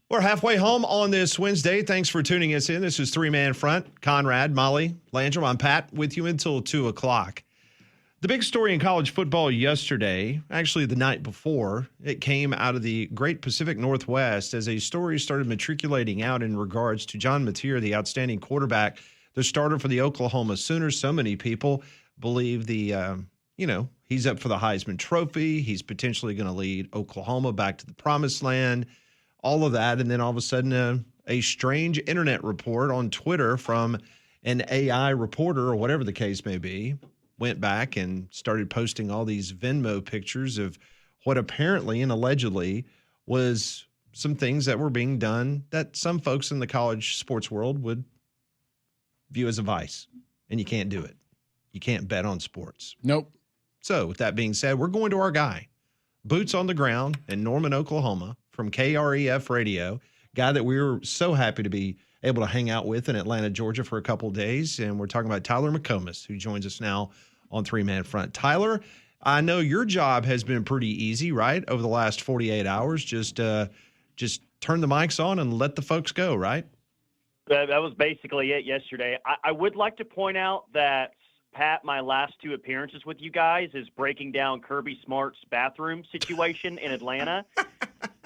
We're halfway home on this Wednesday. Thanks for tuning us in. This is Three Man Front. Conrad, Molly, Landrum. I'm Pat with you until 2 o'clock. The big story in college football yesterday, actually the night before, it came out of the great Pacific Northwest as a story started matriculating out in regards to John Mateer, the outstanding quarterback, the starter for the Oklahoma Sooners. So many people believe he's up for the Heisman Trophy. He's potentially going to lead Oklahoma back to the promised land. All of that, and then all of a sudden a strange internet report on Twitter from an AI reporter or whatever the case may be went back and started posting all these Venmo pictures of what apparently and allegedly was some things that were being done that some folks in the college sports world would view as a vice, and you can't do it. You can't bet on sports. Nope. So with that being said, we're going to our guy, boots on the ground in Norman, Oklahoma, from KREF Radio, guy that we were so happy to be able to hang out with in Atlanta, Georgia for a couple of days. And we're talking about Tyler McComas, who joins us now on Three Man Front. Tyler, I know your job has been pretty easy, right? Over the last 48 hours, just turn the mics on and let the folks go, right? That was basically it yesterday. I would like to point out that, Pat, my last two appearances with you guys is breaking down Kirby Smart's bathroom situation in Atlanta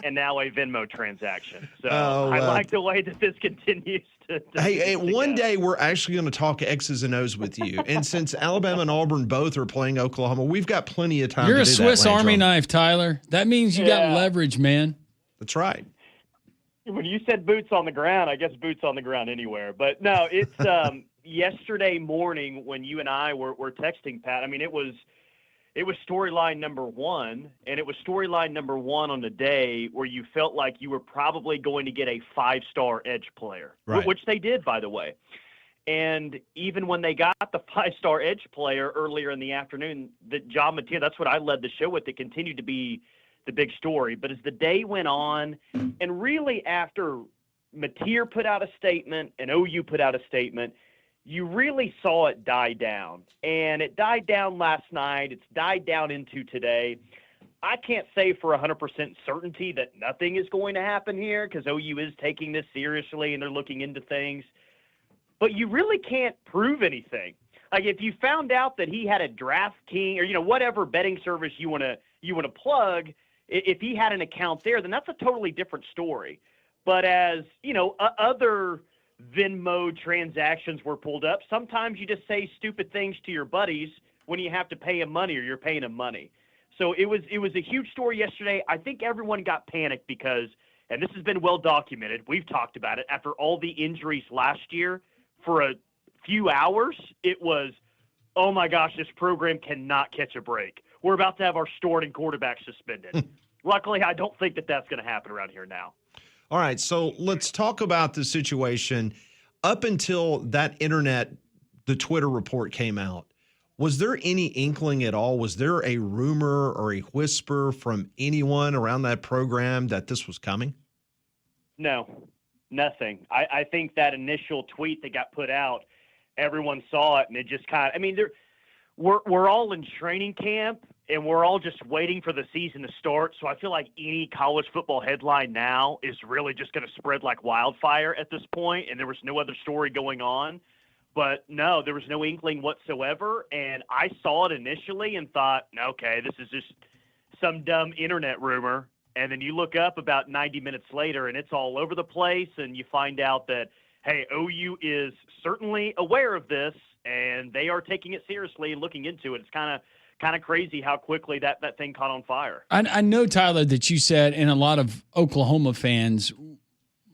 and now a Venmo transaction. So I like the way that this continues to Hey, one day we're actually going to talk X's and O's with you. And since Alabama and Auburn both are playing Oklahoma, we've got plenty of time You're to a do Swiss that, Army knife, Tyler. That means you got leverage, man. That's right. When you said boots on the ground, I guess boots on the ground anywhere. But no, it's yesterday morning when you and I were texting, Pat. I mean, it was storyline number one, and it was storyline number one on the day where you felt like you were probably going to get a 5-star edge player, right, which they did, by the way. And even when they got the 5-star edge player earlier in the afternoon, that John Mateer, that's what I led the show with. It continued to be the big story. But as the day went on, and really after Mateer put out a statement and OU put out a statement, you really saw it die down. And it died down last night. It's died down into today. I can't say for 100% certainty that nothing is going to happen here because OU is taking this seriously and they're looking into things. But you really can't prove anything. Like if you found out that he had a DraftKings or whatever betting service you want to plug, if he had an account there, then that's a totally different story. But as other Venmo transactions were pulled up, sometimes you just say stupid things to your buddies when you have to pay them money or you're paying them money. So it was a huge story yesterday. I think everyone got panicked because, and this has been well documented, we've talked about it, after all the injuries last year, for a few hours, it was, oh my gosh, this program cannot catch a break. We're about to have our starting quarterback suspended. Luckily, I don't think that that's going to happen around here now. All right, so let's talk about the situation. Up until that the Twitter report came out, was there any inkling at all? Was there a rumor or a whisper from anyone around that program that this was coming? No, nothing. I think that initial tweet that got put out, everyone saw it, and it just kind of – we're all in training camp, and we're all just waiting for the season to start. So I feel like any college football headline now is really just going to spread like wildfire at this point, and there was no other story going on. But no, there was no inkling whatsoever, and I saw it initially and thought, okay, this is just some dumb internet rumor. And then you look up about 90 minutes later, and it's all over the place, and you find out that, hey, OU is certainly aware of this, and they are taking it seriously and looking into it. It's kind of crazy how quickly that thing caught on fire. I know, Tyler, that you said, and a lot of Oklahoma fans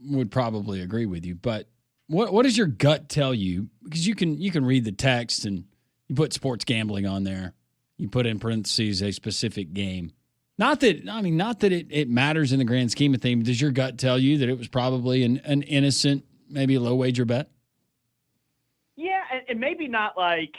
would probably agree with you, but what does your gut tell you? Because you can read the text and you put sports gambling on there. You put in parentheses a specific game. Not that it matters in the grand scheme of things. Does your gut tell you that it was probably an innocent, maybe low wager bet? Yeah, and maybe not like,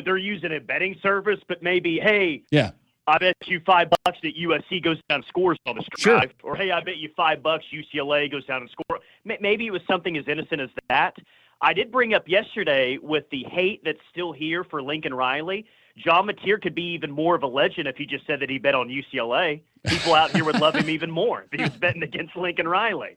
they're using a betting service, but maybe, hey, yeah, I bet you $5 that USC goes down and scores on this drive. Sure. Or, hey, I bet you $5 UCLA goes down and scores. Maybe it was something as innocent as that. I did bring up yesterday with the hate that's still here for Lincoln Riley. John Mateer could be even more of a legend if he just said that he bet on UCLA. People out here would love him even more if he was betting against Lincoln Riley.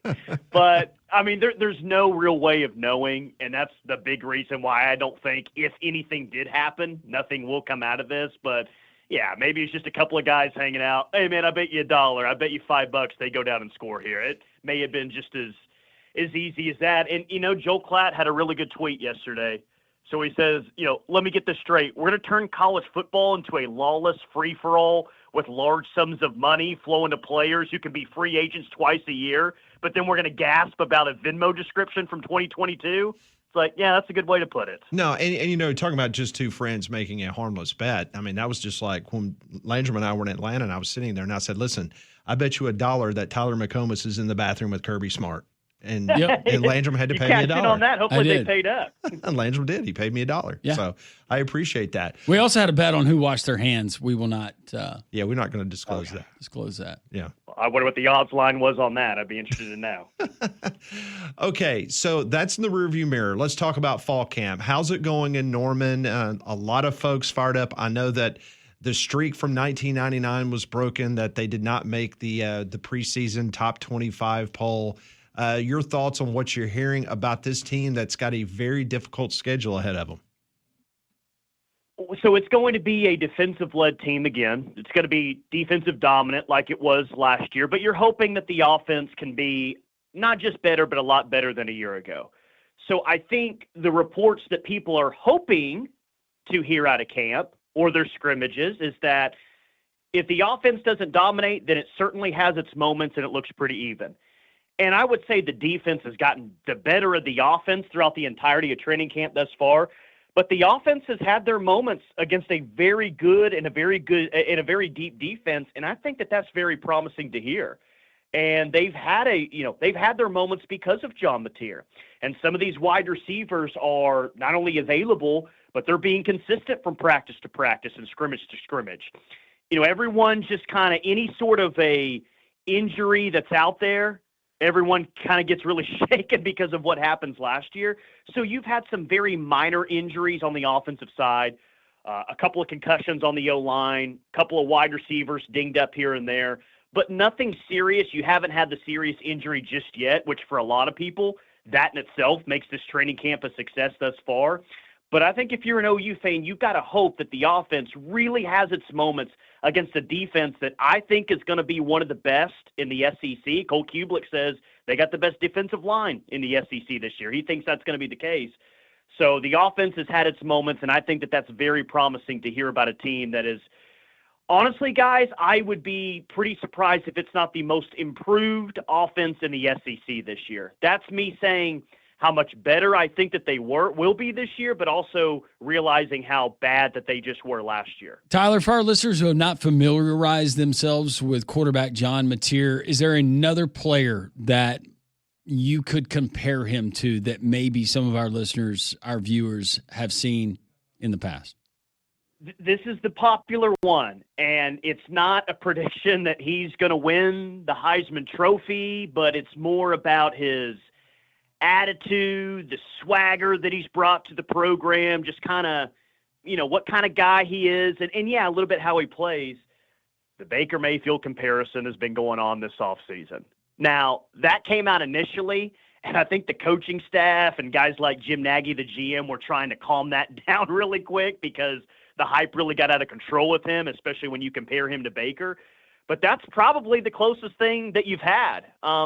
But, I mean, there's no real way of knowing, and that's the big reason why I don't think if anything did happen, nothing will come out of this. But, yeah, maybe it's just a couple of guys hanging out. Hey, man, I bet you $1. I bet you $5 they go down and score here. It may have been just as easy as that. And, Joel Klatt had a really good tweet yesterday. So he says, let me get this straight. We're going to turn college football into a lawless free-for-all with large sums of money flowing to players who can be free agents twice a year, but then we're going to gasp about a Venmo description from 2022. It's like, yeah, that's a good way to put it. No, and talking about just two friends making a harmless bet, I mean, that was just like when Landrum and I were in Atlanta, and I was sitting there, and I said, listen, I bet you $1 that Tyler McComas is in the bathroom with Kirby Smart. And, and Landrum had to pay me $1. You cashed in on that. Hopefully they paid up. And Landrum did. He paid me $1. Yeah. So I appreciate that. We also had a bet on who washed their hands. We will not. Yeah, we're not going to disclose that. Disclose that. Yeah. I wonder what the odds line was on that. I'd be interested in now. Okay, so that's in the rearview mirror. Let's talk about fall camp. How's it going in Norman? A lot of folks fired up. I know that the streak from 1999 was broken, that they did not make the preseason top 25 poll. Your thoughts on what you're hearing about this team that's got a very difficult schedule ahead of them? So it's going to be a defensive-led team again. It's going to be defensive dominant like it was last year, but you're hoping that the offense can be not just better, but a lot better than a year ago. So I think the reports that people are hoping to hear out of camp or their scrimmages is that if the offense doesn't dominate, then it certainly has its moments and it looks pretty even. And I would say the defense has gotten the better of the offense throughout the entirety of training camp thus far. But the offense has had their moments against a very good and a very deep defense, and I think that that's very promising to hear. And they've had their moments because of John Mateer. And some of these wide receivers are not only available, but they're being consistent from practice to practice and scrimmage to scrimmage. Everyone just kind of any sort of a injury that's out there, everyone kind of gets really shaken because of what happens last year. So you've had some very minor injuries on the offensive side, a couple of concussions on the O-line, a couple of wide receivers dinged up here and there, but nothing serious. You haven't had the serious injury just yet, which for a lot of people, that in itself makes this training camp a success thus far. But I think if you're an OU fan, you've got to hope that the offense really has its moments against a defense that I think is going to be one of the best in the SEC. Cole Kublik says they got the best defensive line in the SEC this year. He thinks that's going to be the case. So the offense has had its moments, and I think that that's very promising to hear about a team that is – honestly, guys, I would be pretty surprised if it's not the most improved offense in the SEC this year. That's me saying – how much better I think that they will be this year, but also realizing how bad that they just were last year. Tyler, for our listeners who have not familiarized themselves with quarterback John Mateer, is there another player that you could compare him to that maybe some of our listeners, our viewers, have seen in the past? This is the popular one, and it's not a prediction that he's going to win the Heisman Trophy, but it's more about his attitude, the swagger that he's brought to the program, just kind of, what kind of guy he is, and yeah, a little bit how he plays. The Baker Mayfield comparison has been going on this offseason. Now, that came out initially, and I think the coaching staff and guys like Jim Nagy, the GM, were trying to calm that down really quick because the hype really got out of control with him, especially when you compare him to Baker. But that's probably the closest thing that you've had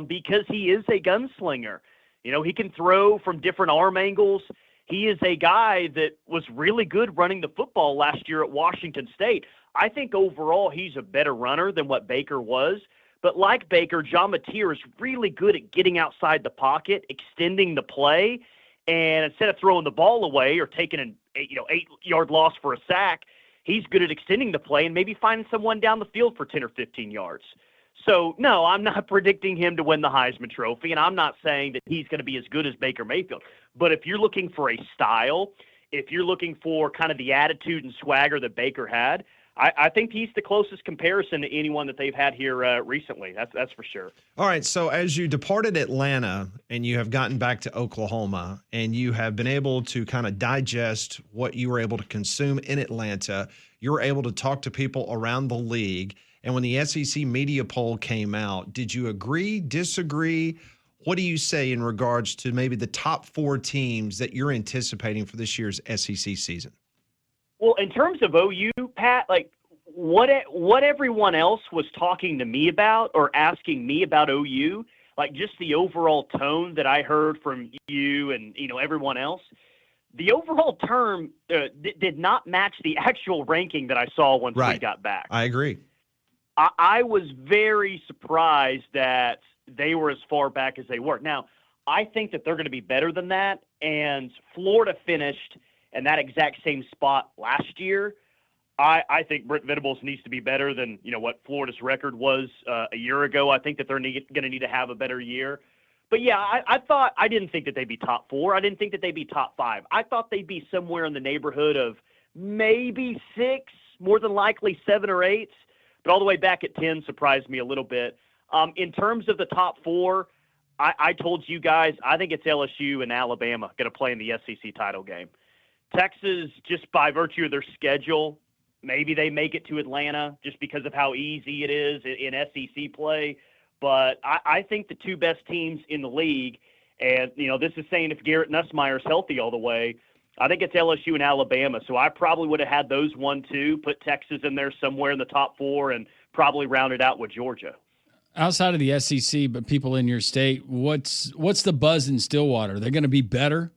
because he is a gunslinger. He can throw from different arm angles. He is a guy that was really good running the football last year at Washington State. I think overall he's a better runner than what Baker was. But like Baker, John Mateer is really good at getting outside the pocket, extending the play, and instead of throwing the ball away or taking an 8-yard loss for a sack, he's good at extending the play and maybe finding someone down the field for 10 or 15 yards. So, no, I'm not predicting him to win the Heisman Trophy, and I'm not saying that he's going to be as good as Baker Mayfield. But if you're looking for a style, if you're looking for kind of the attitude and swagger that Baker had, I think he's the closest comparison to anyone that they've had here recently. That's for sure. All right. So as you departed Atlanta and you have gotten back to Oklahoma and you have been able to kind of digest what you were able to consume in Atlanta, you were able to talk to people around the league. And when the SEC media poll came out, did you agree, disagree? What do you say in regards to maybe the top 4 teams that you're anticipating for this year's SEC season? Well, in terms of OU, Pat, like what everyone else was talking to me about or asking me about OU, like just the overall tone that I heard from you and, everyone else, the overall term did not match the actual ranking that I saw once we got back. I agree. I was very surprised that they were as far back as they were. Now, I think that they're going to be better than that, and Florida finished in that exact same spot last year. I think Brent Venables needs to be better than what Florida's record was a year ago. I think that they're going to need to have a better year. But yeah, I didn't think that they'd be top 4. I didn't think that they'd be top 5. I thought they'd be somewhere in the neighborhood of maybe 6, more than likely 7 or 8. But all the way back at 10 surprised me a little bit. In terms of the top 4, I told you guys I think it's LSU and Alabama going to play in the SEC title game. Texas, just by virtue of their schedule, maybe they make it to Atlanta just because of how easy it is in SEC play. But I think the 2 best teams in the league, and, this is saying if Garrett Nussmeier's healthy all the way, I think it's LSU and Alabama. So I probably would have had those 1-2, put Texas in there somewhere in the top 4, and probably rounded out with Georgia. Outside of the SEC, but people in your state, what's the buzz in Stillwater? They're going to be better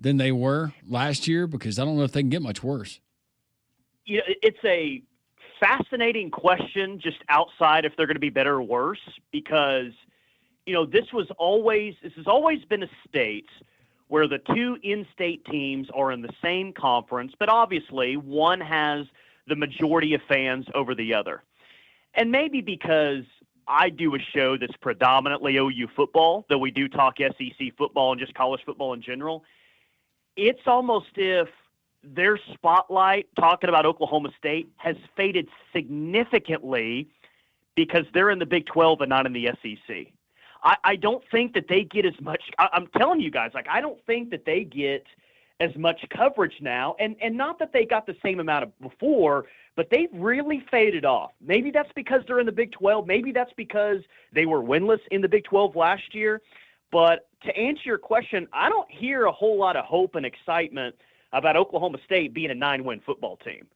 than they were last year? Because I don't know if they can get much worse. It's a fascinating question just outside if they're going to be better or worse, because, this has always been a state where the 2 in-state teams are in the same conference, but obviously one has the majority of fans over the other. And maybe because I do a show that's predominantly OU football, though we do talk SEC football and just college football in general, it's almost if their spotlight talking about Oklahoma State has faded significantly because they're in the Big 12 and not in the SEC. I don't think that they get as much. I'm telling you guys, I don't think that they get as much coverage now. And not that they got the same amount of before, but they've really faded off. Maybe that's because they're in the Big 12. Maybe that's because they were winless in the Big 12 last year. But to answer your question, I don't hear a whole lot of hope and excitement about Oklahoma State being a 9-win football team.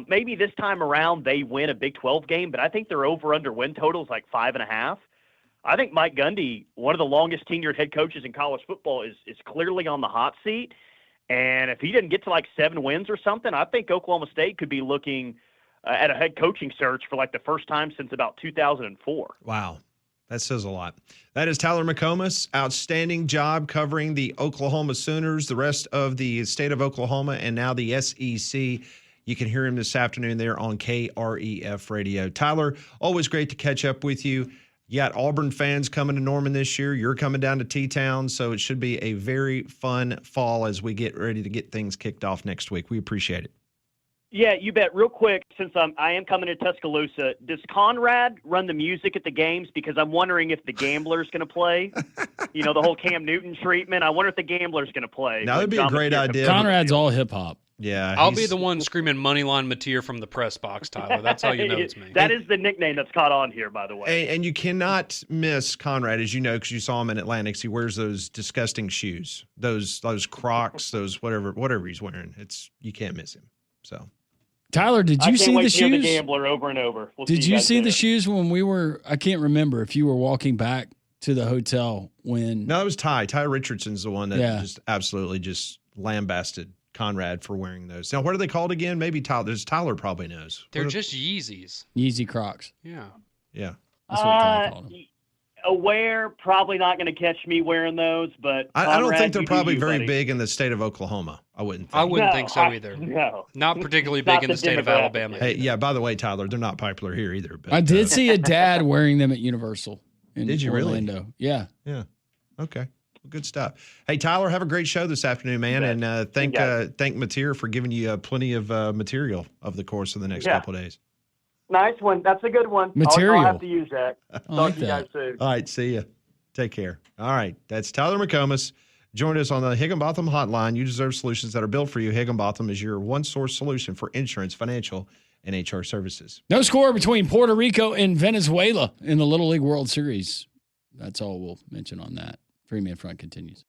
Maybe this time around they win a Big 12 game, but I think their over-under win total is like 5.5. I think Mike Gundy, one of the longest tenured head coaches in college football, is clearly on the hot seat. And if he didn't get to like 7 wins or something, I think Oklahoma State could be looking at a head coaching search for like the first time since about 2004. Wow. That says a lot. That is Tyler McComas. Outstanding job covering the Oklahoma Sooners, the rest of the state of Oklahoma, and now the SEC. You can hear him this afternoon there on KREF Radio. Tyler, always great to catch up with you. You got Auburn fans coming to Norman this year. You're coming down to T-Town, so it should be a very fun fall as we get ready to get things kicked off next week. We appreciate it. Yeah, you bet. Real quick, since I am coming to Tuscaloosa, does Conrad run the music at the games? Because I'm wondering if the Gambler's going to play. The whole Cam Newton treatment. I wonder if the Gambler's going to play. That would be a great idea. Conrad's all hip-hop. Yeah, I'll be the one screaming Moneyline Mateer from the press box, Tyler. That's how you know it's me. That is the nickname that's caught on here, by the way. And you cannot miss Conrad, as you know, because you saw him in Atlanta. He wears those disgusting shoes, those Crocs, those whatever he's wearing. You can't miss him. So, Tyler, did you see the shoes? The Gambler over and over. Did you see the shoes when we were? I can't remember if you were walking back to the hotel when. No, it was Ty. Ty Richardson's the one that just absolutely just lambasted Conrad for wearing those. Now, what are they called again? Maybe Tyler probably knows. They're just Yeezys. Yeezy Crocs. Yeah. Yeah. That's what Tyler called them. Aware, probably not going to catch me wearing those, but I don't think they're probably very big in the state of Oklahoma. I wouldn't think. I wouldn't think so either. No. Not particularly big in the state of Alabama. Hey, yeah, by the way, Tyler, they're not popular here either. But, I did see a dad wearing them at Universal in Did you Orlando. really? Yeah. Yeah. Okay. Good stuff. Hey, Tyler, have a great show this afternoon, man. And thank Mateer for giving you plenty of material over the course of the next couple of days. Nice one. That's a good one. Material. I'll have to use that. Talk to you guys soon. All right, see you. Take care. All right, that's Tyler McComas. Join us on the Higginbotham Hotline. You deserve solutions that are built for you. Higginbotham is your one-source solution for insurance, financial, and HR services. No score between Puerto Rico and Venezuela in the Little League World Series. That's all we'll mention on that. Three-Man Front continues.